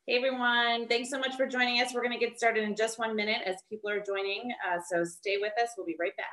Hey everyone, thanks so much for joining us. We're going to get started in just 1 minute as people are joining, so stay with us. We'll be right back.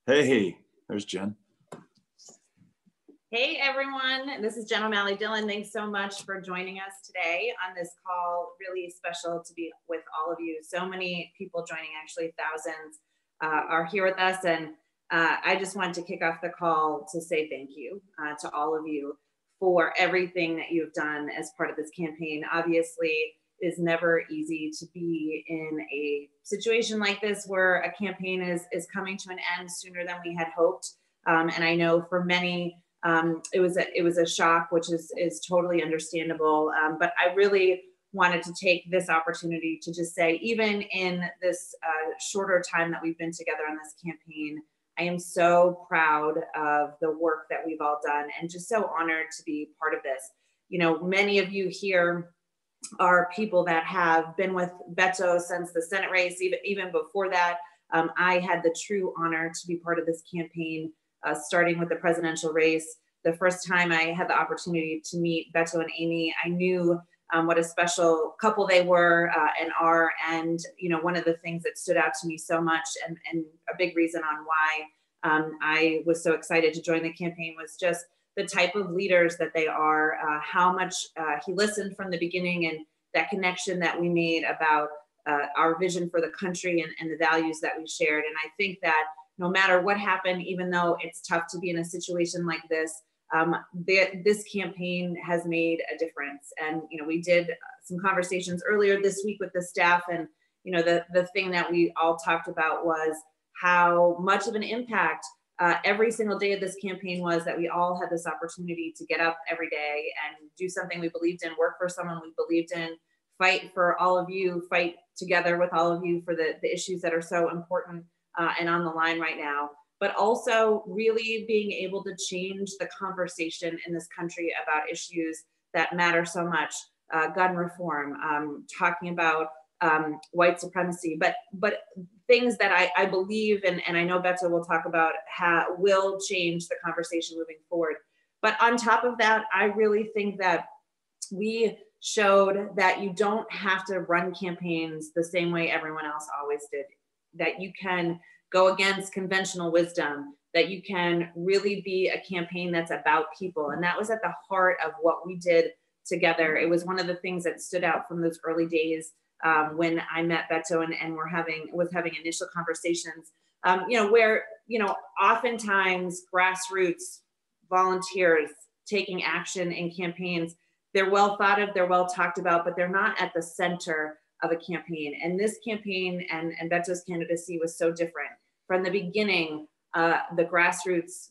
Hey, there's Jen. Hey everyone, this is Jen O'Malley Dillon. Thanks so much for joining us today on this call. Really special to be with all of you. So many people joining, actually thousands are here with us. And I just wanted to kick off the call to say thank you to all of you for everything that you've done as part of this campaign. Obviously, it is never easy to be in a situation like this where a campaign is coming to an end sooner than we had hoped. And I know for many, it was a shock, which is totally understandable. But I really wanted to take this opportunity to just say, even in this shorter time that we've been together on this campaign, I am so proud of the work that we've all done and just so honored to be part of this. You know, many of you here are people that have been with Beto since the Senate race, even before that. I had the true honor to be part of this campaign, starting with the presidential race. The first time I had the opportunity to meet Beto and Amy, I knew what a special couple they were and are. And, you know, one of the things that stood out to me so much and a big reason on why I was so excited to join the campaign was just the type of leaders that they are, how much he listened from the beginning, and that connection that we made about our vision for the country and the values that we shared. And I think that no matter what happened, even though it's tough to be in a situation like this, this campaign has made a difference. And, you know, we did some conversations earlier this week with the staff, and, you know, the thing that we all talked about was how much of an impact every single day of this campaign was, that we all had this opportunity to get up every day and do something we believed in, work for someone we believed in, fight for all of you, fight together with all of you for the issues that are so important and on the line right now, but also really being able to change the conversation in this country about issues that matter so much, gun reform, talking about white supremacy, but things that I believe, and I know Beto will talk about, will change the conversation moving forward. But on top of that, I really think that we showed that you don't have to run campaigns the same way everyone else always did, that you can go against conventional wisdom, that you can really be a campaign that's about people. And that was at the heart of what we did together. It was one of the things that stood out from those early days when I met Beto and was having initial conversations, you know, where, you know, oftentimes grassroots volunteers taking action in campaigns, they're well thought of, they're well talked about, but they're not at the center of a campaign. And this campaign and Beto's candidacy was so different. From the beginning, the grassroots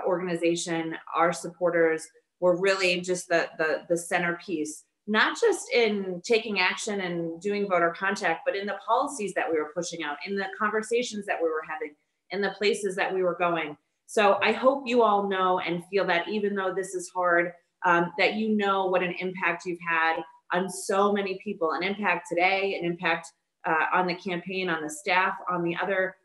organization, our supporters were really just the centerpiece. not just in taking action and doing voter contact, but in the policies that we were pushing out, in the conversations that we were having, in the places that we were going. So I hope you all know and feel that even though this is hard, that you know what an impact you've had on so many people, an impact today, an impact on the campaign, on the staff, on the other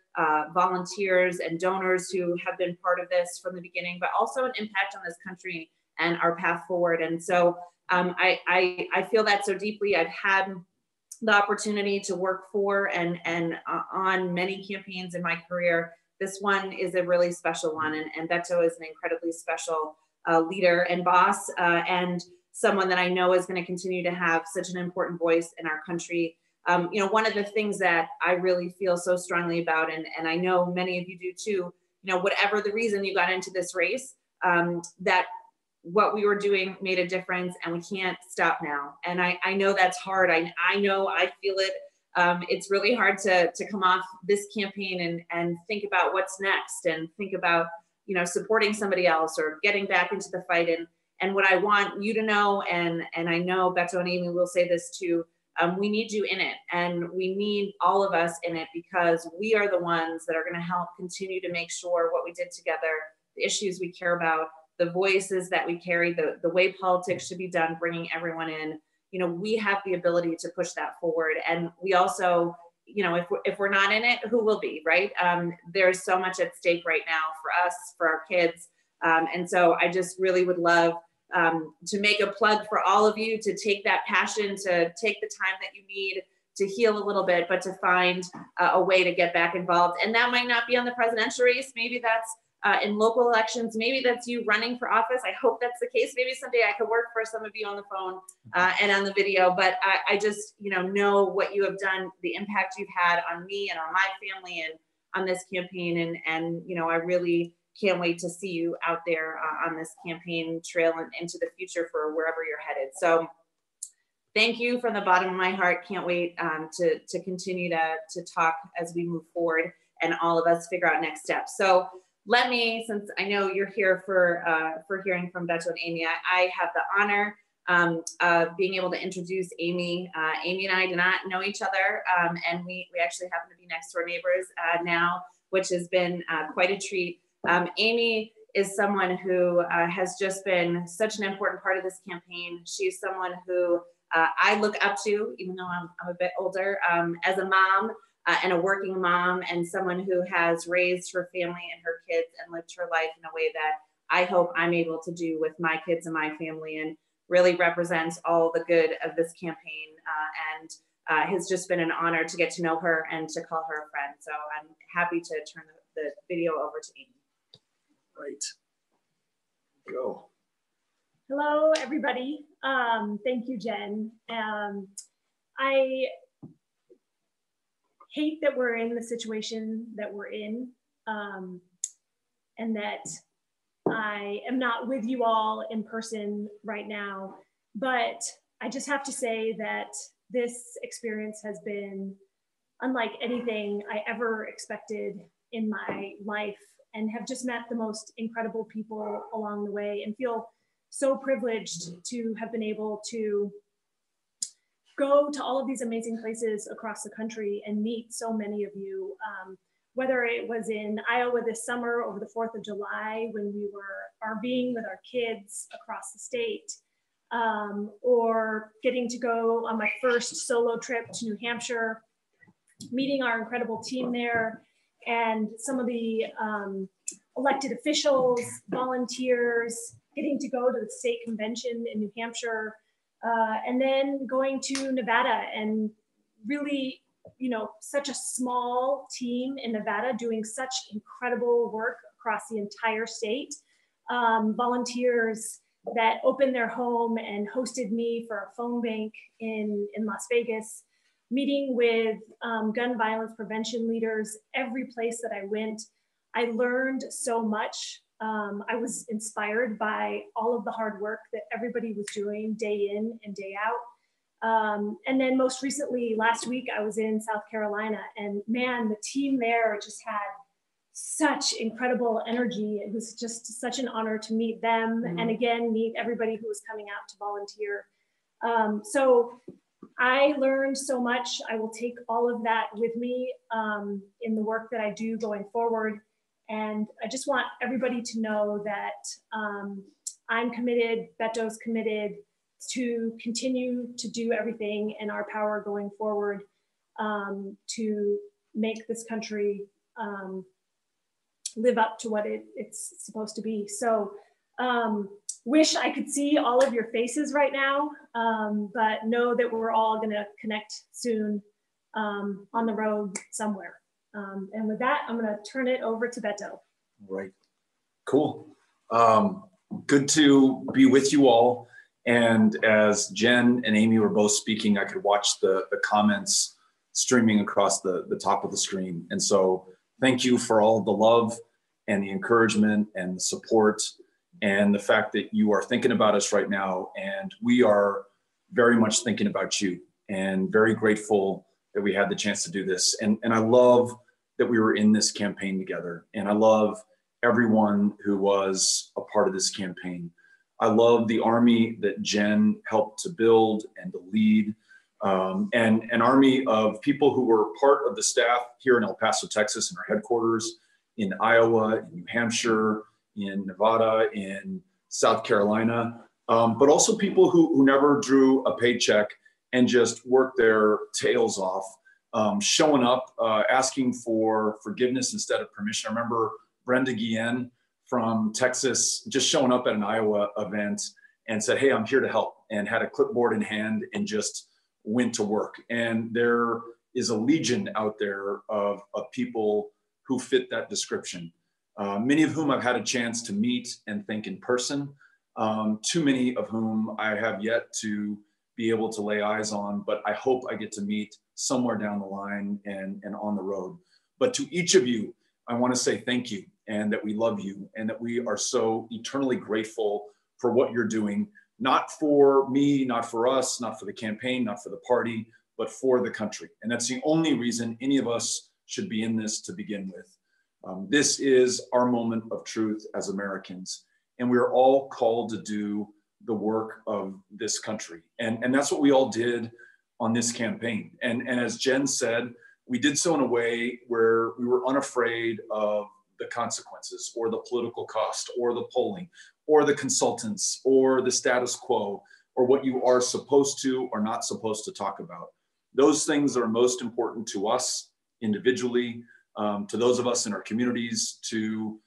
volunteers and donors who have been part of this from the beginning, but also an impact on this country and our path forward. And so I feel that so deeply. I've had the opportunity to work for and on many campaigns in my career. This one is a really special one, and Beto is an incredibly special leader and boss, and someone that I know is going to continue to have such an important voice in our country. You know, one of the things that I really feel so strongly about, and I know many of you do too, you know, whatever the reason you got into this race, that what we were doing made a difference, and we can't stop now. And I know that's hard. I know, I feel it. It's really hard to come off this campaign and think about what's next, and think about, you know, supporting somebody else or getting back into the fight. And what I want you to know, and I know Beto and Amy will say this too, we need you in it, and we need all of us in it, because we are the ones that are going to help continue to make sure what we did together, the issues we care about, the voices that we carry, the way politics should be done, bringing everyone in. You know, we have the ability to push that forward. And we also, you know, if we're not in it, who will be, right? There's so much at stake right now for us, for our kids. And so I just really would love to make a plug for all of you to take that passion, to take the time that you need to heal a little bit, but to find a way to get back involved. And that might not be on the presidential race. Maybe that's in local elections. Maybe that's you running for office. I hope that's the case. Maybe someday I could work for some of you on the phone and on the video, but I just, you know what you have done, the impact you've had on me and on my family and on this campaign. And you know, I really can't wait to see you out there on this campaign trail and into the future for wherever you're headed. So thank you from the bottom of my heart. Can't wait to continue to talk as we move forward and all of us figure out next steps. So let me, since I know you're here for hearing from Beto and Amy, I have the honor of being able to introduce Amy. Amy and I do not know each other, and we actually happen to be next door neighbors now, which has been quite a treat. Amy is someone who has just been such an important part of this campaign. She's someone who I look up to, even though I'm a bit older, as a mom and a working mom, and someone who has raised her family and her kids and lived her life in a way that I hope I'm able to do with my kids and my family, and really represents all the good of this campaign. And has just been an honor to get to know her and to call her a friend. So I'm happy to turn the video over to Amy. Right. Go. Hello, everybody. Thank you, Jen. I hate that we're in the situation that we're in, and that I am not with you all in person right now, but I just have to say that this experience has been unlike anything I ever expected in my life, and have just met the most incredible people along the way, and feel so privileged to have been able to go to all of these amazing places across the country and meet so many of you, whether it was in Iowa this summer over the 4th of July when we were RVing with our kids across the state, or getting to go on my first solo trip to New Hampshire, meeting our incredible team there, and some of the elected officials, volunteers, getting to go to the state convention in New Hampshire, and then going to Nevada, and really, you know, such a small team in Nevada doing such incredible work across the entire state. Volunteers that opened their home and hosted me for a phone bank in Las Vegas, meeting with gun violence prevention leaders. Every place that I went, I learned so much. I was inspired by all of the hard work that everybody was doing day in and day out. And then most recently, last week, I was in South Carolina, and man, the team there just had such incredible energy. It was just such an honor to meet them, and again, meet everybody who was coming out to volunteer. So I learned so much. I will take all of that with me in the work that I do going forward. And I just want everybody to know that I'm committed, Beto's committed to continue to do everything in our power going forward to make this country live up to what it's supposed to be. So wish I could see all of your faces right now, but know that we're all gonna connect soon on the road somewhere. And with that, I'm gonna turn it over to Beto. Right, cool. Good to be with you all. And as Jen and Amy were both speaking, I could watch the comments streaming across the top of the screen. And so thank you for all the love and the encouragement and the support and the fact that you are thinking about us right now. And we are very much thinking about you and very grateful that we had the chance to do this. And I love that we were in this campaign together. And I love everyone who was a part of this campaign. I love the army that Jen helped to build and to lead, and an army of people who were part of the staff here in El Paso, Texas, in our headquarters, in Iowa, in New Hampshire, in Nevada, in South Carolina, but also people who never drew a paycheck and just worked their tails off, showing up, asking for forgiveness instead of permission. I remember Brenda Guillen from Texas just showing up at an Iowa event and said, hey, I'm here to help, and had a clipboard in hand and just went to work. And there is a legion out there of people who fit that description. Many of whom I've had a chance to meet and thank in person, too many of whom I have yet to be able to lay eyes on, but I hope I get to meet somewhere down the line and on the road. But to each of you, I want to say thank you, and that we love you, and that we are so eternally grateful for what you're doing, not for me, not for us, not for the campaign, not for the party, but for the country. And that's the only reason any of us should be in this to begin with. This is our moment of truth as Americans, and we're all called to do the work of this country. And that's what we all did on this campaign. And as Jen said, we did so in a way where we were unafraid of the consequences or the political cost or the polling or the consultants or the status quo or what you are supposed to or not supposed to talk about. Those things are most important to us individually, to those of us in our communities, to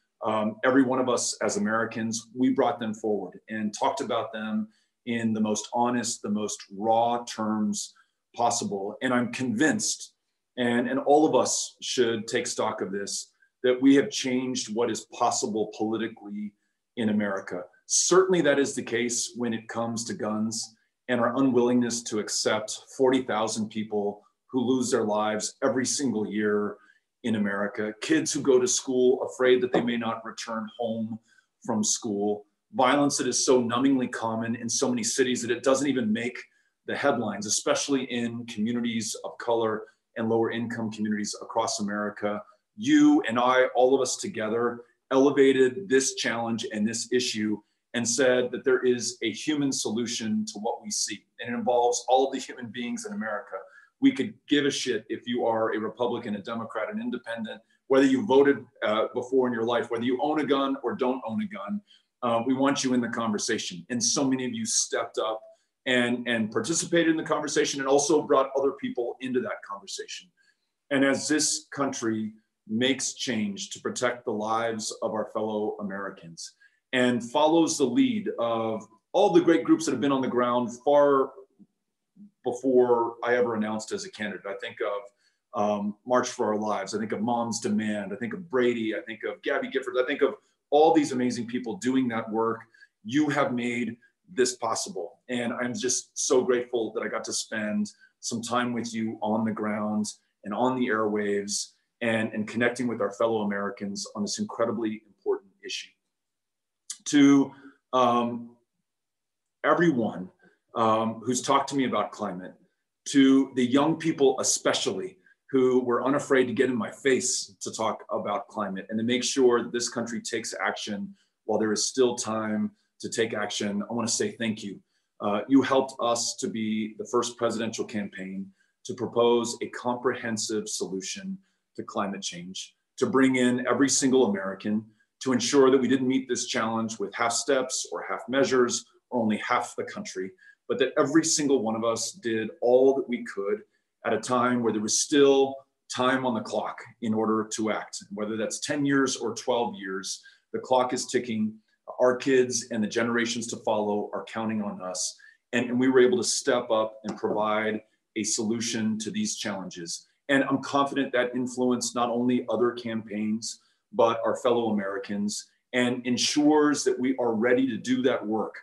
every one of us as Americans. We brought them forward and talked about them in the most honest, the most raw terms possible. And I'm convinced, and all of us should take stock of this, that we have changed what is possible politically in America. Certainly that is the case when it comes to guns and our unwillingness to accept 40,000 people who lose their lives every single year in America, kids who go to school afraid that they may not return home from school, violence that is so numbingly common in so many cities that it doesn't even make the headlines, especially in communities of color and lower income communities across America. You and I, all of us together, elevated this challenge and this issue and said that there is a human solution to what we see. And it involves all of the human beings in America. We could give a shit if you are a Republican, a Democrat, an independent, whether you voted before in your life, whether you own a gun or don't own a gun. We want you in the conversation. And so many of you stepped up and participated in the conversation and also brought other people into that conversation. And as this country makes change to protect the lives of our fellow Americans and follows the lead of all the great groups that have been on the ground far before I ever announced as a candidate. I think of March for Our Lives. I think of Mom's Demand. I think of Brady. I think of Gabby Giffords. I think of all these amazing people doing that work. You have made this possible. And I'm just so grateful that I got to spend some time with you on the ground and on the airwaves and connecting with our fellow Americans on this incredibly important issue. To everyone who's talked to me about climate, to the young people especially who were unafraid to get in my face to talk about climate and to make sure that this country takes action while there is still time to take action, I want to say thank you. You helped us to be the first presidential campaign to propose a comprehensive solution to climate change, to bring in every single American, to ensure that we didn't meet this challenge with half steps or half measures or only half the country, but that every single one of us did all that we could at a time where there was still time on the clock in order to act. Whether that's 10 years or 12 years, the clock is ticking. Our kids and the generations to follow are counting on us. And we were able to step up and provide a solution to these challenges. And I'm confident that influenced not only other campaigns, but our fellow Americans, and ensures that we are ready to do that work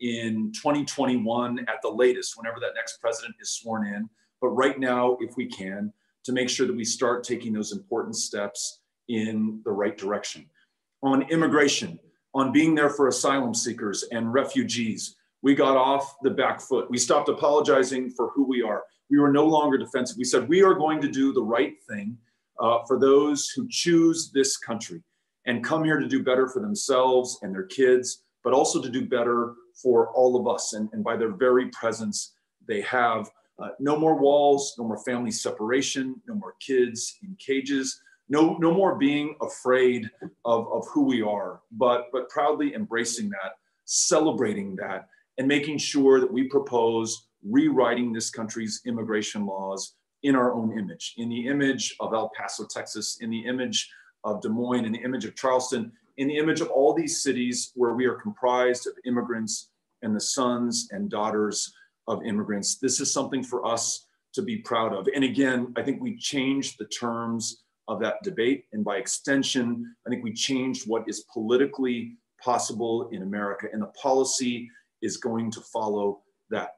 in 2021 at the latest, whenever that next president is sworn in. But right now, if we can, to make sure that we start taking those important steps in the right direction. On immigration, on being there for asylum seekers and refugees, we got off the back foot. We stopped apologizing for who we are. We were no longer defensive. We said, we are going to do the right thing for those who choose this country and come here to do better for themselves and their kids, but also to do better for all of us. And by their very presence, they have no more walls, no more family separation, no more kids in cages, no more being afraid of who we are, but proudly embracing that, celebrating that, and making sure that we propose rewriting this country's immigration laws in our own image, in the image of El Paso, Texas, in the image of Des Moines, in the image of Charleston, in the image of all these cities where we are comprised of immigrants and the sons and daughters of immigrants. This is something for us to be proud of. And again, I think we changed the terms of that debate. And by extension, I think we changed what is politically possible in America. And the policy is going to follow that.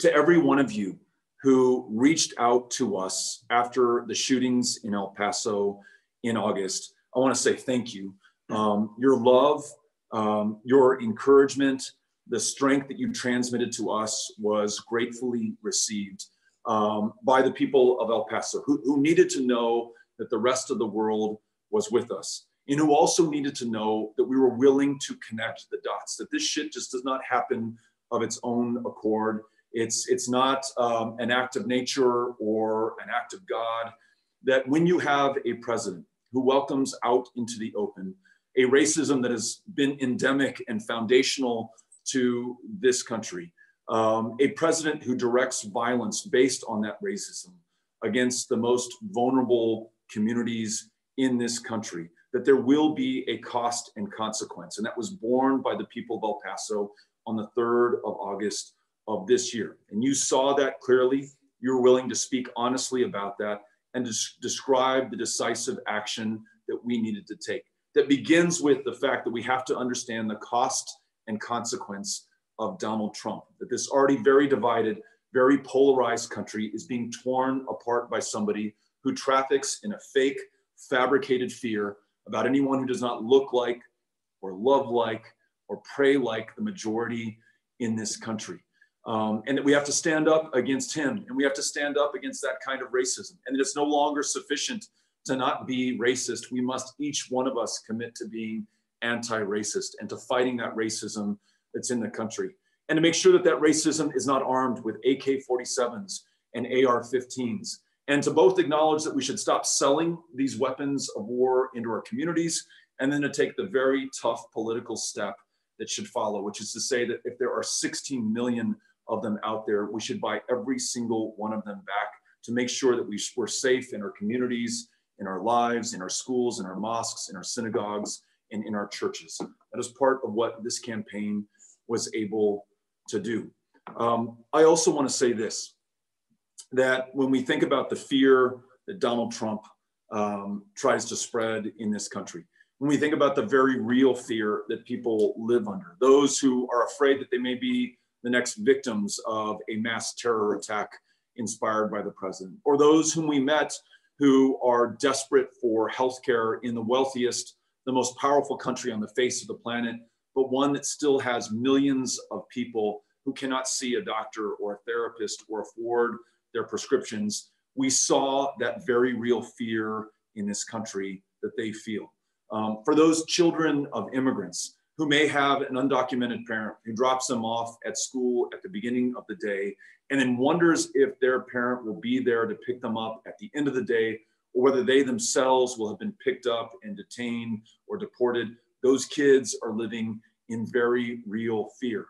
To every one of you who reached out to us after the shootings in El Paso in August, I want to say thank you. Your love, your encouragement, the strength that you transmitted to us was gratefully received by the people of El Paso who needed to know that the rest of the world was with us, and who also needed to know that we were willing to connect the dots, that this shit just does not happen of its own accord. It's not an act of nature or an act of God, that when you have a president who welcomes out into the open a racism that has been endemic and foundational to this country, a president who directs violence based on that racism against the most vulnerable communities in this country, that there will be a cost and consequence. And that was borne by the people of El Paso on the 3rd of August of this year. And you saw that clearly. You were willing to speak honestly about that and to describe the decisive action that we needed to take. That begins with the fact that we have to understand the cost and consequence of Donald Trump, that this already very divided, very polarized country is being torn apart by somebody who traffics in a fake, fabricated fear about anyone who does not look like or love like or pray like the majority in this country. And that we have to stand up against him, and we have to stand up against that kind of racism. And that it's no longer sufficient to not be racist. We must, each one of us, commit to being anti-racist and to fighting that racism that's in the country. And to make sure that that racism is not armed with AK-47s and AR-15s. And to both acknowledge that we should stop selling these weapons of war into our communities, and then to take the very tough political step that should follow, which is to say that if there are 16 million of them out there, we should buy every single one of them back to make sure that we're safe in our communities, in our lives, in our schools, in our mosques, in our synagogues, and in our churches. That is part of what this campaign was able to do. I also want to say this, that when we think about the fear that Donald Trump tries to spread in this country, when we think about the very real fear that people live under, those who are afraid that they may be the next victims of a mass terror attack inspired by the president, or those whom we met who are desperate for healthcare in the wealthiest, the most powerful country on the face of the planet, but one that still has millions of people who cannot see a doctor or a therapist or afford their prescriptions. We saw that very real fear in this country that they feel. For those children of immigrants who may have an undocumented parent who drops them off at school at the beginning of the day and then wonders if their parent will be there to pick them up at the end of the day, or whether they themselves will have been picked up and detained or deported. Those kids are living in very real fear.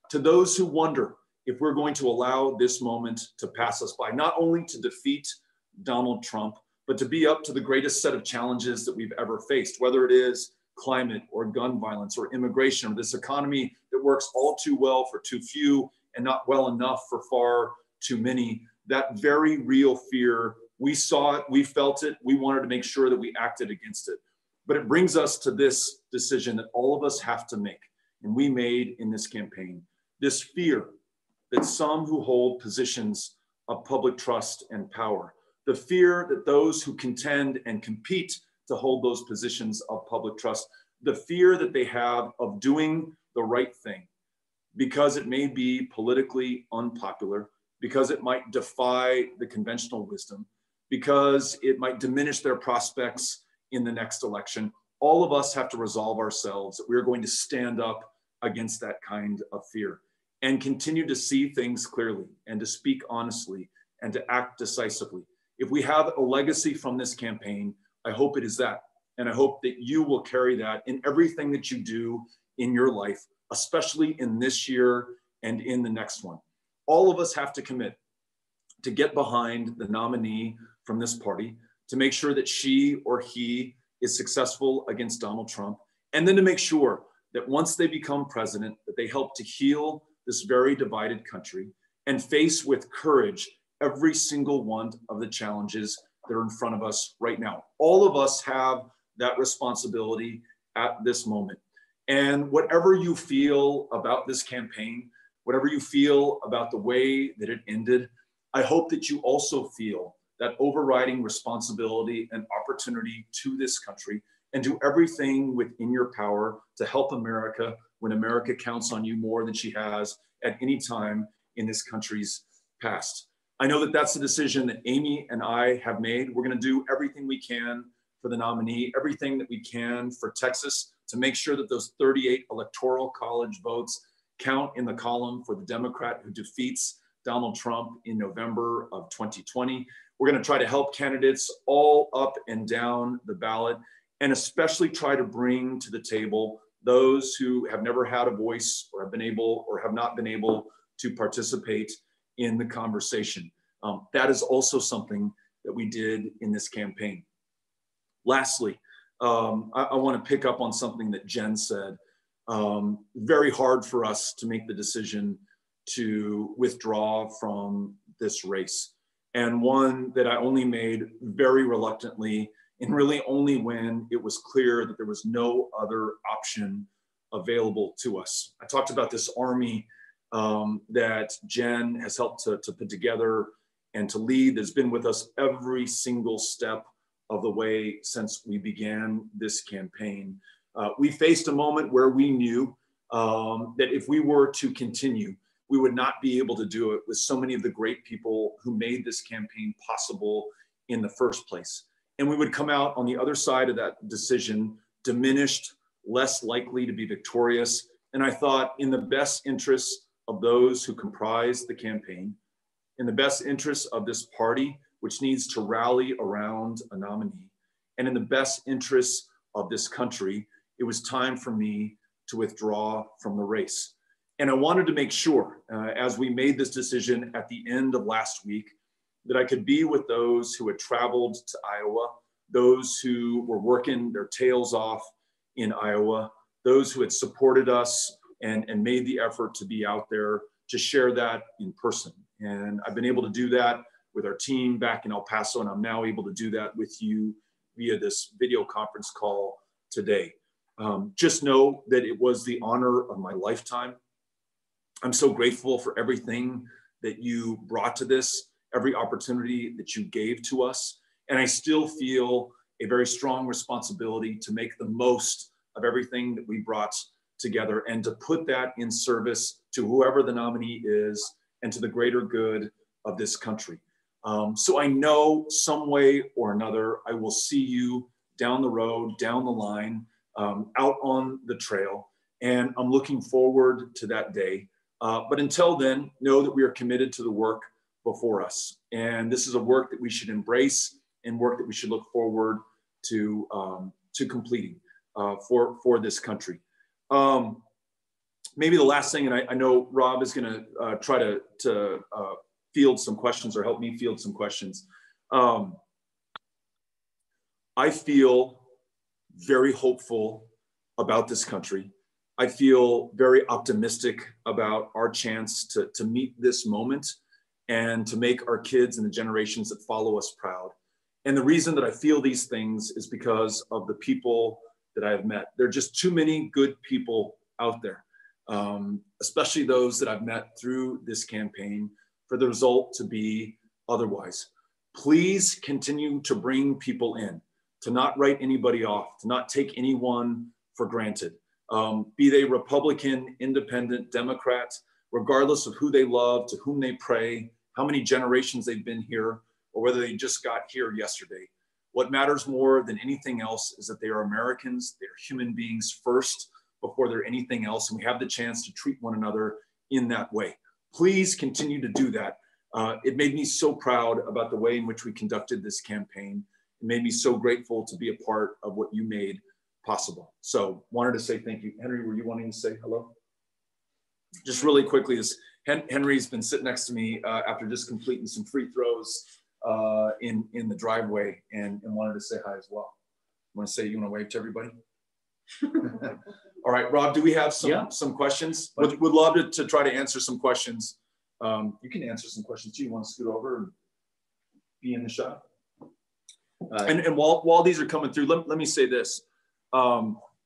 To those who wonder if we're going to allow this moment to pass us by, not only to defeat Donald Trump, but to be up to the greatest set of challenges that we've ever faced, whether it is climate or gun violence or immigration or this economy that works all too well for too few and not well enough for far too many. That very real fear, we saw it, we felt it, we wanted to make sure that we acted against it. But it brings us to this decision that all of us have to make, and we made in this campaign. This fear that some who hold positions of public trust and power, the fear that those who contend and compete to hold those positions of public trust, the fear that they have of doing the right thing, because it may be politically unpopular, because it might defy the conventional wisdom, because it might diminish their prospects in the next election. All of us have to resolve ourselves that we're going to stand up against that kind of fear and continue to see things clearly and to speak honestly and to act decisively. If we have a legacy from this campaign, I hope it is that. And I hope that you will carry that in everything that you do in your life, especially in this year and in the next one. All of us have to commit to get behind the nominee from this party, to make sure that she or he is successful against Donald Trump, and then to make sure that once they become president, that they help to heal this very divided country and face with courage every single one of the challenges that are in front of us right now. All of us have that responsibility at this moment. And whatever you feel about this campaign, whatever you feel about the way that it ended, I hope that you also feel that overriding responsibility and opportunity to this country, and do everything within your power to help America when America counts on you more than she has at any time in this country's past. I know that that's the decision that Amy and I have made. We're going to do everything we can for the nominee, everything that we can for Texas to make sure that those 38 electoral college votes count in the column for the Democrat who defeats Donald Trump in November of 2020. We're going to try to help candidates all up and down the ballot, and especially try to bring to the table those who have never had a voice or have been able or have not been able to participate in the conversation. That is also something that we did in this campaign. Lastly, I want to pick up on something that Jen said. Very hard for us to make the decision to withdraw from this race, and one that I only made very reluctantly, and really only when it was clear that there was no other option available to us. I talked about this army that Jen has helped to put together and to lead, that's been with us every single step of the way since we began this campaign. We faced a moment where we knew that if we were to continue, we would not be able to do it with so many of the great people who made this campaign possible in the first place. And we would come out on the other side of that decision, diminished, less likely to be victorious. And I thought, in the best interests of those who comprise the campaign, in the best interests of this party, which needs to rally around a nominee, and in the best interests of this country, it was time for me to withdraw from the race. And I wanted to make sure, as we made this decision at the end of last week, that I could be with those who had traveled to Iowa, those who were working their tails off in Iowa, those who had supported us and made the effort to be out there to share that in person. And I've been able to do that with our team back in El Paso, and I'm now able to do that with you via this video conference call today. Just know that it was the honor of my lifetime. I'm so grateful for everything that you brought to this, every opportunity that you gave to us. And I still feel a very strong responsibility to make the most of everything that we brought together and to put that in service to whoever the nominee is and to the greater good of this country. So I know some way or another, I will see you down the road, down the line, out on the trail. And I'm looking forward to that day. But until then, know that we are committed to the work before us. And this is a work that we should embrace and work that we should look forward to completing for this country. Maybe the last thing, and I know Rob is going to try to field some questions or help me field some questions. I feel very hopeful about this country. I feel very optimistic about our chance to meet this moment and to make our kids and the generations that follow us proud. And the reason that I feel these things is because of the people that I have met. There are just too many good people out there, especially those that I've met through this campaign, for the result to be otherwise. Please continue to bring people in, to not write anybody off, to not take anyone for granted. Be they Republican, Independent, Democrat, regardless of who they love, to whom they pray, how many generations they've been here, or whether they just got here yesterday. What matters more than anything else is that they are Americans, they are human beings first before they're anything else, and we have the chance to treat one another in that way. Please continue to do that. It made me so proud about the way in which we conducted this campaign. It made me so grateful to be a part of what you made possible. So wanted to say thank you. Henry, were you wanting to say hello? Just really quickly, Henry's been sitting next to me after just completing some free throws in the driveway and wanted to say hi as well. You want to wave to everybody? All right, Rob, do we have some questions? Would love to try to answer some questions. You can answer some questions too. You want to scoot over and be in the shot? And while these are coming through, let me say this.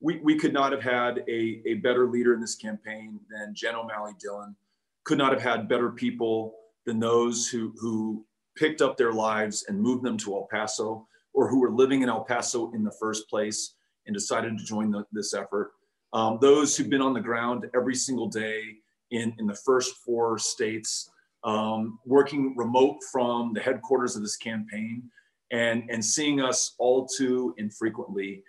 We could not have had a better leader in this campaign than Jen O'Malley Dillon. Could not have had better people than those who picked up their lives and moved them to El Paso, or who were living in El Paso in the first place and decided to join this effort. Those who've been on the ground every single day in the first 4 states, working remote from the headquarters of this campaign, and seeing us all too infrequently.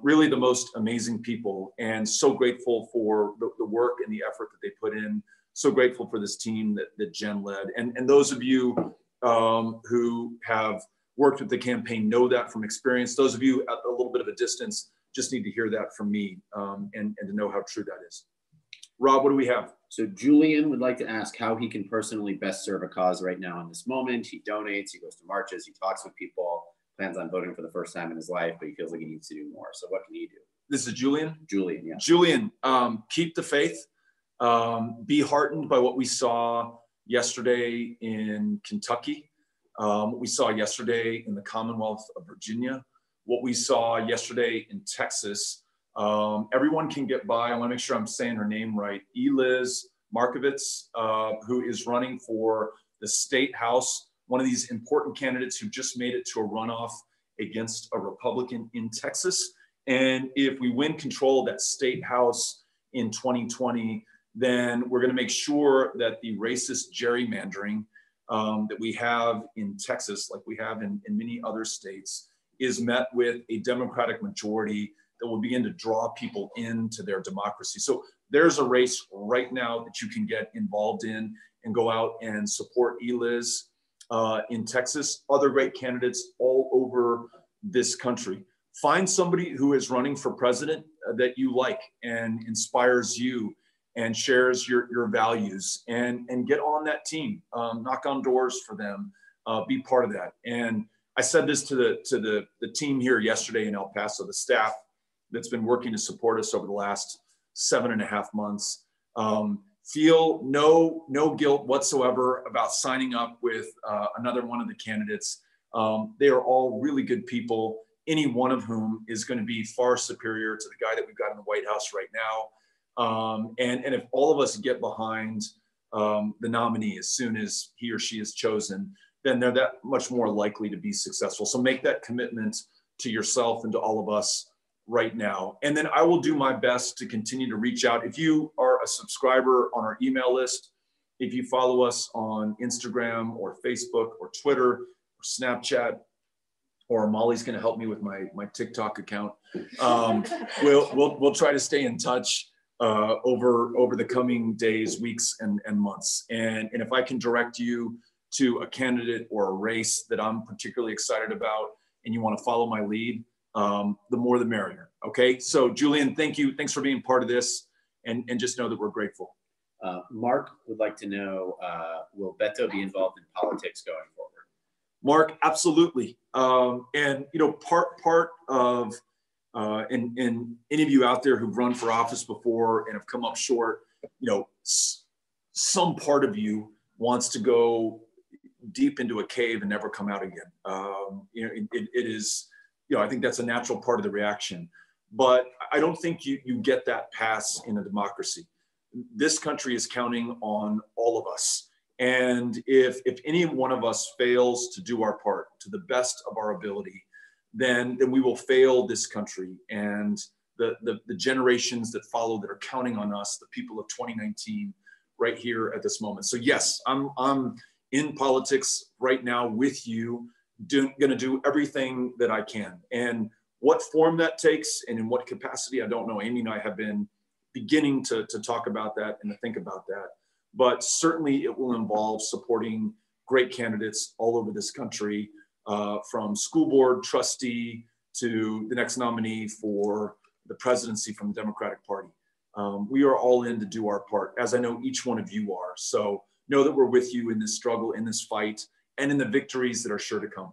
Really the most amazing people, and so grateful for the work and the effort that they put in. So grateful for this team that Jen led. And those of you who have worked with the campaign know that from experience. Those of you at a little bit of a distance just need to hear that from me and to know how true that is. Rob, what do we have? So Julian would like to ask how he can personally best serve a cause right now in this moment. He donates, he goes to marches, he talks with people, plans on voting for the first time in his life, but he feels like he needs to do more. So what can he do? This is Julian? Julian, yeah. Julian, keep the faith. Be heartened by what we saw yesterday in Kentucky, what we saw yesterday in the Commonwealth of Virginia, what we saw yesterday in Texas. Everyone can get by. I want to make sure I'm saying her name right. Eliz Markovitz, who is running for the state house, one of these important candidates who just made it to a runoff against a Republican in Texas. And if we win control of that state house in 2020, then we're going to make sure that the racist gerrymandering that we have in Texas, like we have in many other states, is met with a Democratic majority that will begin to draw people into their democracy. So there's a race right now that you can get involved in and go out and support Eliz in Texas, other great candidates all over this country. Find somebody who is running for president that you like and inspires you and shares your values, and get on that team. Knock on doors for them, be part of that. And I said this to the team here yesterday in El Paso, the staff that's been working to support us over the last 7.5 months. Feel no guilt whatsoever about signing up with another one of the candidates. They are all really good people, any one of whom is going to be far superior to the guy that we've got in the White House right now. And if all of us get behind the nominee as soon as he or she is chosen, then they're that much more likely to be successful. So make that commitment to yourself and to all of us right now. And then I will do my best to continue to reach out. If you are a subscriber on our email list, if you follow us on Instagram or Facebook or Twitter or Snapchat, or Molly's going to help me with my TikTok account, we'll try to stay in touch. over the coming days, weeks, and months. And if I can direct you to a candidate or a race that I'm particularly excited about, and you want to follow my lead, the more the merrier. Okay. So Julian, thank you. Thanks for being part of this. And just know that we're grateful. Mark would like to know, will Beto be involved in politics going forward? Mark, absolutely. And, you know, part of, and any of you out there who've run for office before and have come up short, you know, some part of you wants to go deep into a cave and never come out again. You know, it is, you know, I think that's a natural part of the reaction. But I don't think you get that pass in a democracy. This country is counting on all of us. And if any one of us fails to do our part to the best of our ability, then we will fail this country and the generations that follow that are counting on us, the people of 2019 right here at this moment. So yes, I'm in politics right now with you, gonna do everything that I can. And what form that takes and in what capacity, I don't know. Amy and I have been beginning to talk about that and to think about that. But certainly it will involve supporting great candidates all over this country, from school board trustee to the next nominee for the presidency from the Democratic Party. We are all in to do our part, as I know each one of you are. So know that we're with you in this struggle, in this fight, and in the victories that are sure to come.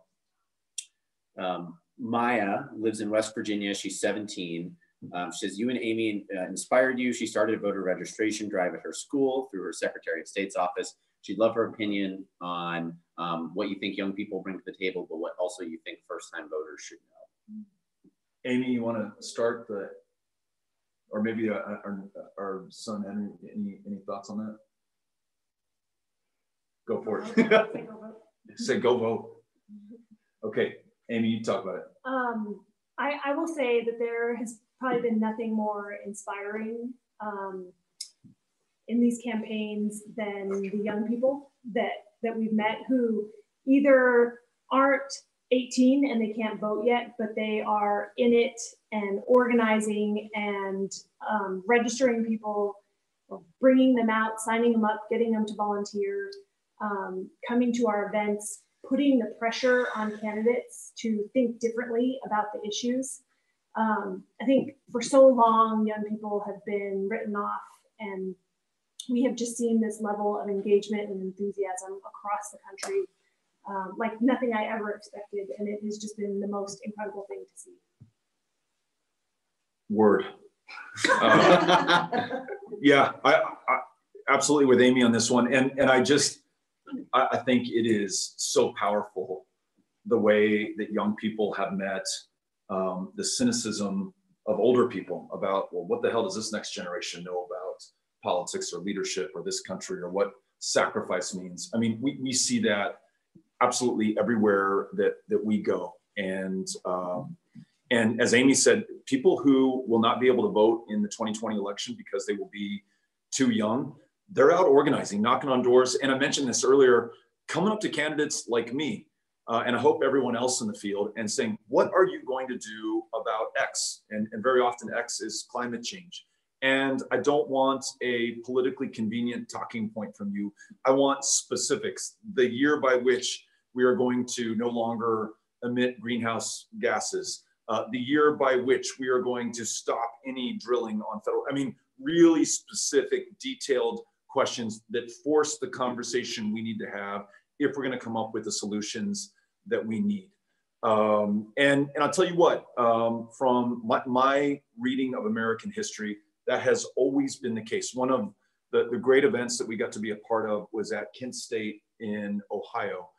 Maya lives in West Virginia. She's 17. She says, you and Amy inspired you. She started a voter registration drive at her school through her Secretary of State's office. She'd love her opinion on what you think young people bring to the table, but what also you think first-time voters should know. Amy, you want to start or maybe our son Henry, any thoughts on that? Go for it. Say go vote. Okay, Amy, you talk about it. I will say that there has probably been nothing more inspiring in these campaigns than the young people that we've met who either aren't 18 and they can't vote yet, but they are in it and organizing and registering people, bringing them out, signing them up, getting them to volunteer, coming to our events, putting the pressure on candidates to think differently about the issues. I think for so long, young people have been written off, and we have just seen this level of engagement and enthusiasm across the country, like nothing I ever expected. And it has just been the most incredible thing to see. Word. Yeah, I absolutely with Amy on this one. And I think it is so powerful the way that young people have met the cynicism of older people about, well, what the hell does this next generation know about politics or leadership or this country or what sacrifice means? I mean, we see that absolutely everywhere that we go. And as Amy said, people who will not be able to vote in the 2020 election because they will be too young, they're out organizing, knocking on doors. And I mentioned this earlier, coming up to candidates like me, and I hope everyone else in the field, and saying, what are you going to do about X? And very often X is climate change. And I don't want a politically convenient talking point from you. I want specifics. The year by which we are going to no longer emit greenhouse gases. The year by which we are going to stop any drilling on federal, I mean, really specific, detailed questions that force the conversation we need to have if we're going to come up with the solutions that we need. And I'll tell you what, from my reading of American history, that has always been the case. One of the great events that we got to be a part of was at Kent State in Ohio.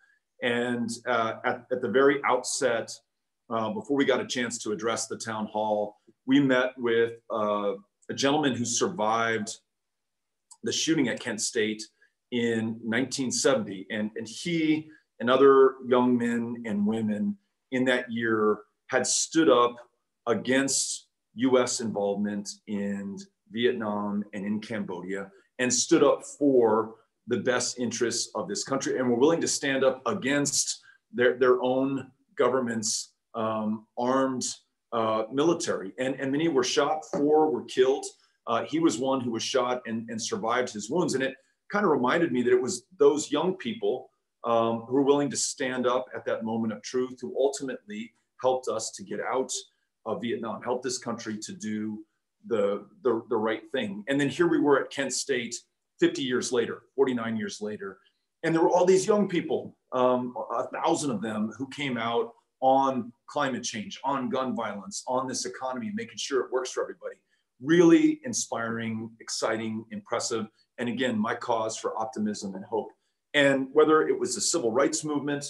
And at the very outset, before we got a chance to address the town hall, we met with a gentleman who survived the shooting at Kent State in 1970. And he and other young men and women in that year had stood up against US involvement in Vietnam and in Cambodia and stood up for the best interests of this country and were willing to stand up against their own government's armed military. And many were shot, 4 were killed. He was one who was shot and survived his wounds. And it kind of reminded me that it was those young people who were willing to stand up at that moment of truth, who ultimately helped us to get out of Vietnam, helped this country to do the right thing. And then here we were at Kent State 50 years later, 49 years later, and there were all these young people, 1,000 of them, who came out on climate change, on gun violence, on this economy, making sure it works for everybody. Really inspiring, exciting, impressive. And again, my cause for optimism and hope. And whether it was the civil rights movement,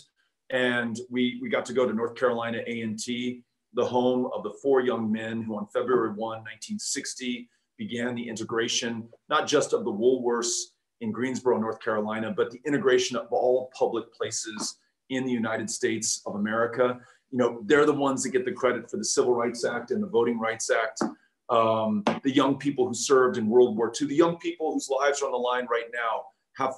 and we got to go to North Carolina A&T, the home of the 4 young men who on February 1, 1960, began the integration, not just of the Woolworths in Greensboro, North Carolina, but the integration of all public places in the United States of America. You know, they're the ones that get the credit for the Civil Rights Act and the Voting Rights Act. The young people who served in World War II, the young people whose lives are on the line right now,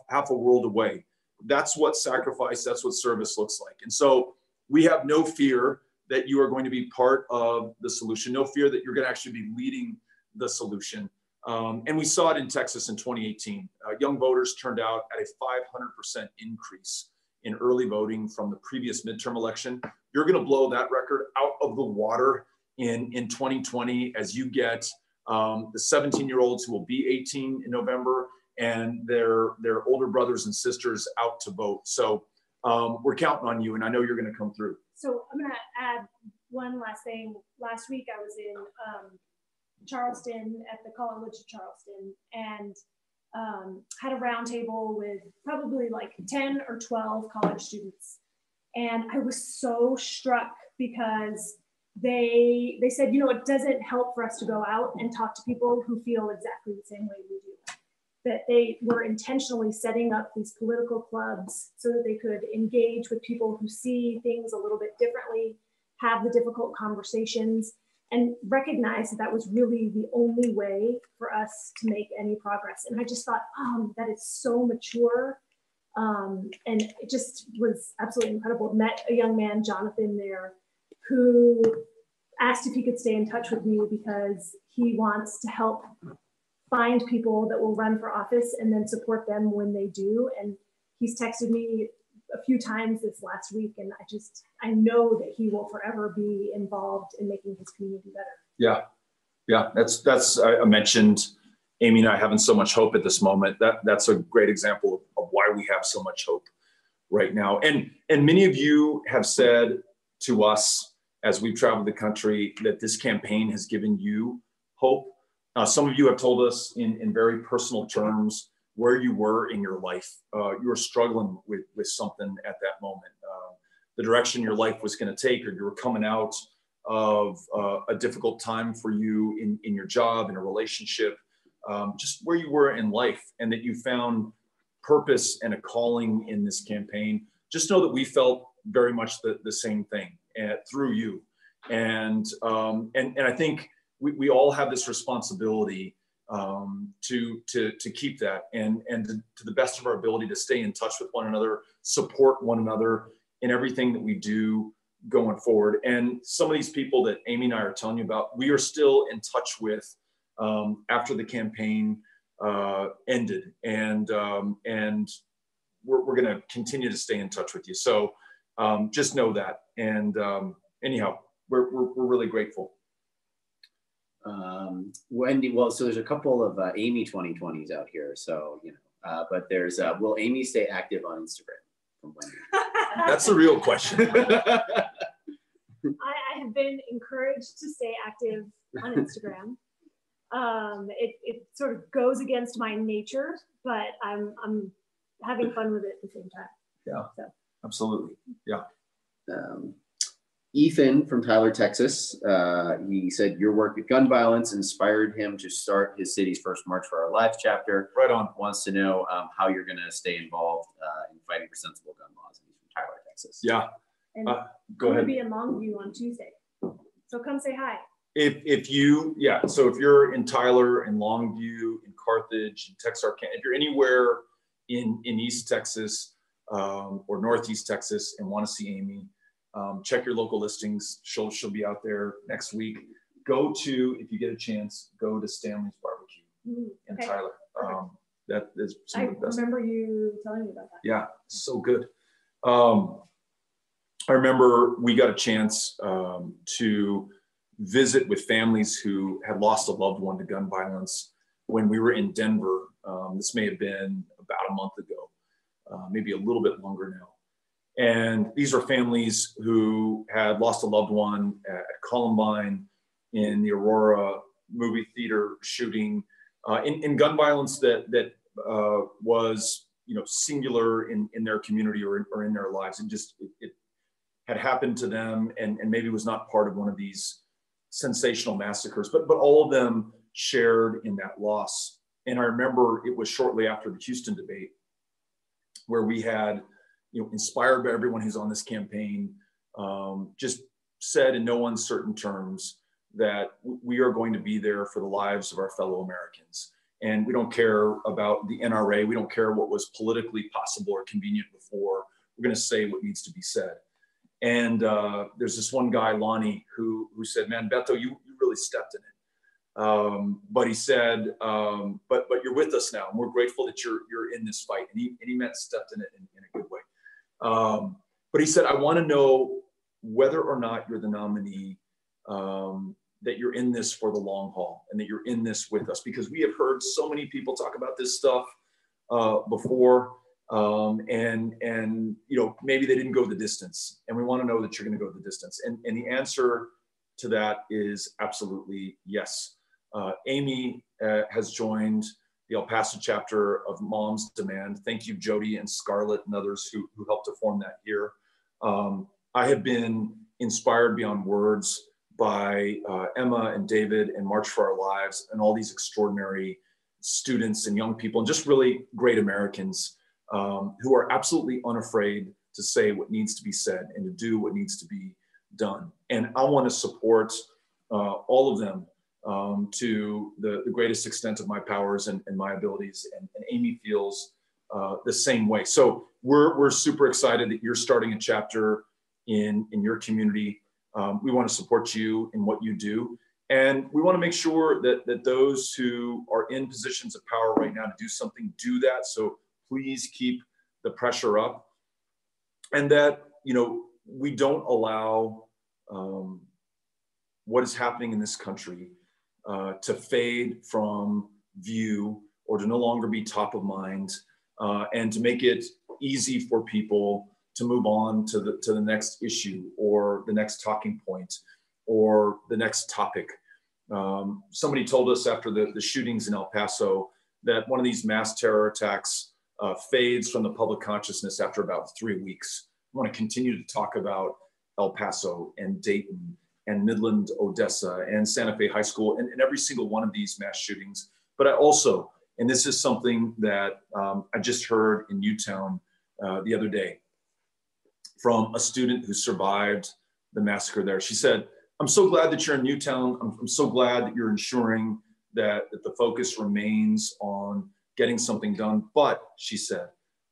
half a world away. That's what sacrifice, that's what service looks like. And so we have no fear that you are going to be part of the solution, no fear that you're going to actually be leading the solution. And we saw it in Texas in 2018. Young voters turned out at a 500% increase in early voting from the previous midterm election. You're going to blow that record out of the water in 2020 as you get the 17-year-olds who will be 18 in November and their older brothers and sisters out to vote. So we're counting on you, and I know you're going to come through. So I'm going to add one last thing. Last week I was in Charleston at the College of Charleston and had a roundtable with probably like 10 or 12 college students. And I was so struck because they said, you know, it doesn't help for us to go out and talk to people who feel exactly the same way we do. That they were intentionally setting up these political clubs so that they could engage with people who see things a little bit differently, have the difficult conversations, and recognize that that was really the only way for us to make any progress. And I just thought, that is so mature. And it just was absolutely incredible. Met a young man, Jonathan, there, who asked if he could stay in touch with me because he wants to help find people that will run for office and then support them when they do. And he's texted me a few times this last week, and I know that he will forever be involved in making his community better. Yeah. That's I mentioned Amy and I having so much hope at this moment. That's a great example of why we have so much hope right now. And many of you have said to us as we've traveled the country that this campaign has given you hope. Some of you have told us in very personal terms where you were in your life. You were struggling with something at that moment. The direction your life was going to take, or you were coming out of a difficult time for you in your job, in a relationship, just where you were in life, and that you found purpose and a calling in this campaign. Just know that we felt very much the same thing through you. And I think we all have this responsibility to keep that and to the best of our ability to stay in touch with one another, support one another in everything that we do going forward. And some of these people that Amy and I are telling you about, we are still in touch with after the campaign ended, and we're going to continue to stay in touch with you. So just know that. And anyhow, we're really grateful. Wendy, well, so there's a couple of Amy 2020s out here. So, you know, but there's, will Amy stay active on Instagram from Wendy? That's the real question. I have been encouraged to stay active on Instagram. It sort of goes against my nature, but I'm having fun with it at the same time. Yeah, so. Absolutely. Yeah. Ethan from Tyler, Texas, he said your work with gun violence inspired him to start his city's first March for Our Lives chapter. Right on. Wants to know how you're going to stay involved in fighting for sensible gun laws. He's from Tyler, Texas. Yeah. And go ahead. I'm going to be in Longview on Tuesday, so come say hi. If you're in Tyler, in Longview, in Carthage, in Texarkana, if you're anywhere in East Texas or Northeast Texas and want to see Amy, check your local listings. She'll be out there next week. If you get a chance, go to Stanley's Barbecue. and Okay. Tyler. That is some I of the best. remember you telling me about that. Yeah, so good. I remember we got a chance to visit with families who had lost a loved one to gun violence when we were in Denver. This may have been about a month ago, maybe a little bit longer now. And these are families who had lost a loved one at Columbine, in the Aurora movie theater shooting, in gun violence that was, you know, singular in their community or in their lives. And just it had happened to them, and maybe was not part of one of these sensational massacres, but all of them shared in that loss. And I remember it was shortly after the Houston debate where we had, you know, inspired by everyone who's on this campaign, just said in no uncertain terms that we are going to be there for the lives of our fellow Americans. And we don't care about the NRA. We don't care what was politically possible or convenient before. We're going to say what needs to be said. And there's this one guy, Lonnie, who said, man, Beto, you really stepped in it. But he said, but you're with us now, and we're grateful that you're in this fight. And he meant stepped in it in a good way. But he said, I want to know whether or not you're the nominee, that you're in this for the long haul, and that you're in this with us, because we have heard so many people talk about this stuff before, and you know, maybe they didn't go the distance, and we want to know that you're going to go the distance. And the answer to that is absolutely yes. Amy has joined the El Paso chapter of Moms Demand. Thank you, Jody and Scarlett and others who helped to form that here. I have been inspired beyond words by Emma and David and March for Our Lives and all these extraordinary students and young people, and just really great Americans who are absolutely unafraid to say what needs to be said and to do what needs to be done. And I want to support all of them to the greatest extent of my powers and my abilities. And Amy feels the same way. So we're super excited that you're starting a chapter in your community. We want to support you in what you do. And we want to make sure that those who are in positions of power right now to do something, do that. So please keep the pressure up. And that, you know, we don't allow what is happening in this country to fade from view, or to no longer be top of mind, and to make it easy for people to move on to the next issue, or the next talking point, or the next topic. Somebody told us after the shootings in El Paso that one of these mass terror attacks fades from the public consciousness after about 3 weeks. I want to continue to talk about El Paso and Dayton and Midland, Odessa, and Santa Fe High School, and every single one of these mass shootings. But I also, and this is something that I just heard in Newtown the other day from a student who survived the massacre there. She said, I'm so glad that you're in Newtown. I'm so glad that you're ensuring that the focus remains on getting something done. But she said,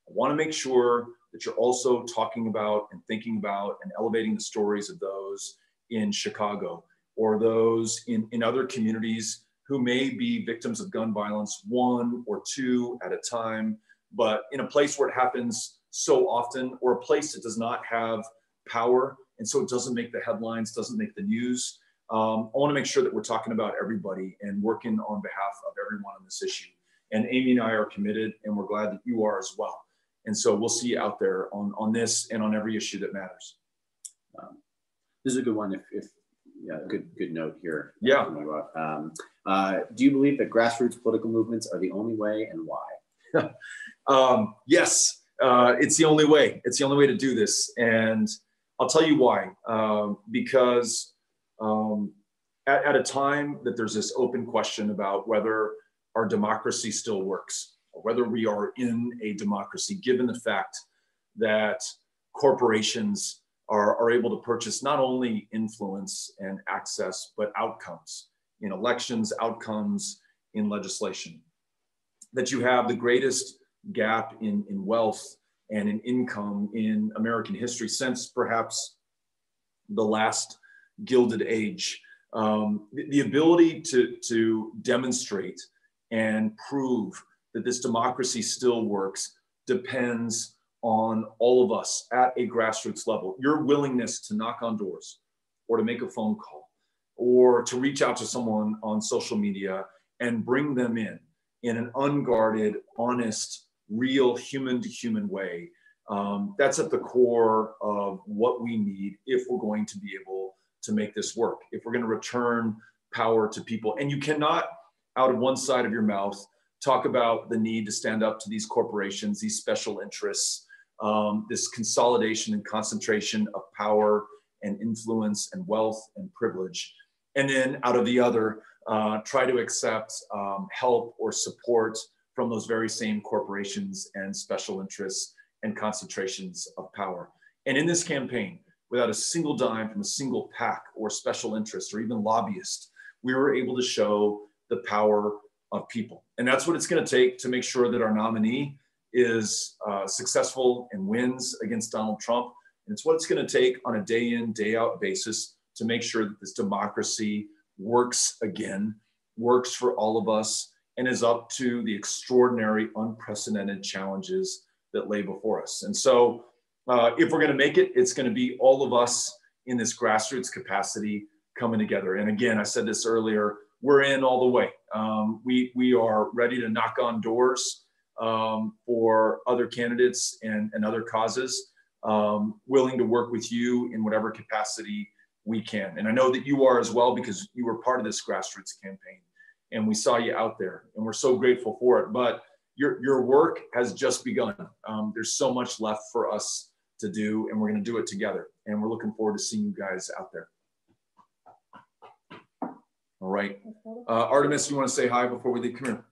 I want to make sure that you're also talking about and thinking about and elevating the stories of those in Chicago, or those in other communities who may be victims of gun violence, 1 or 2 at a time, but in a place where it happens so often, or a place that does not have power, and so it doesn't make the headlines, doesn't make the news. I want to make sure that we're talking about everybody and working on behalf of everyone on this issue. And Amy and I are committed, and we're glad that you are as well. And so we'll see you out there on this and on every issue that matters. This is a good one. If yeah, good note here. Yeah. Do you believe that grassroots political movements are the only way, and why? Yes, it's the only way. It's the only way to do this. And I'll tell you why. Because at a time that there's this open question about whether our democracy still works, or whether we are in a democracy, given the fact that corporations are able to purchase not only influence and access, but outcomes in elections, outcomes in legislation, that you have the greatest gap in wealth and in income in American history since perhaps the last Gilded Age. The ability to demonstrate and prove that this democracy still works depends on all of us at a grassroots level. Your willingness to knock on doors or to make a phone call or to reach out to someone on social media and bring them in an unguarded, honest, real human to human way. That's at the core of what we need if we're going to be able to make this work, if we're going to return power to people. And you cannot, out of one side of your mouth, talk about the need to stand up to these corporations, these special interests, this consolidation and concentration of power and influence and wealth and privilege. And then out of the other, try to accept help or support from those very same corporations and special interests and concentrations of power. And in this campaign, without a single dime from a single PAC or special interest or even lobbyist, we were able to show the power of people. And that's what it's going to take to make sure that our nominee is successful and wins against Donald Trump. And it's what it's going to take on a day in, day out basis to make sure that this democracy works again, works for all of us, and is up to the extraordinary, unprecedented challenges that lay before us. And so if we're going to make it, it's going to be all of us in this grassroots capacity coming together. And again, I said this earlier, we're in all the way. We are ready to knock on doors for other candidates and other causes, willing to work with you in whatever capacity we can. And I know that you are as well, because you were part of this grassroots campaign and we saw you out there and we're so grateful for it. But your work has just begun. There's so much left for us to do, and we're going to do it together. And we're looking forward to seeing you guys out there. All right. Artemis, you want to say hi before we leave? Come here.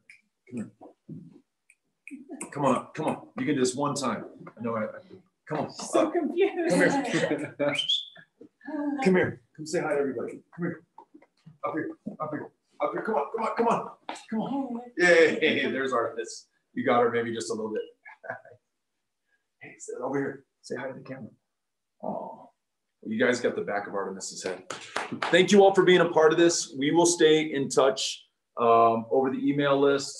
Come here. Come on up. Come on. You can do this one time. I know. Come on. So confused. Come here. Come here. Come say hi to everybody. Come here. Up here. Up here. Up here. Come on. Come on. Come on. Come on. Yay. There's Artemis. You got her maybe just a little bit. Hey, sit over here. Say hi to the camera. Oh, you guys got the back of Artemis's head. Thank you all for being a part of this. We will stay in touch over the email list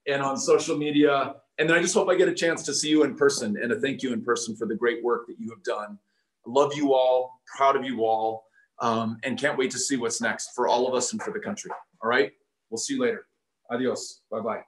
and on social media. And then I just hope I get a chance to see you in person and to thank you in person for the great work that you have done. I love you all, proud of you all, and can't wait to see what's next for all of us and for the country. All right, we'll see you later. Adios. Bye-bye.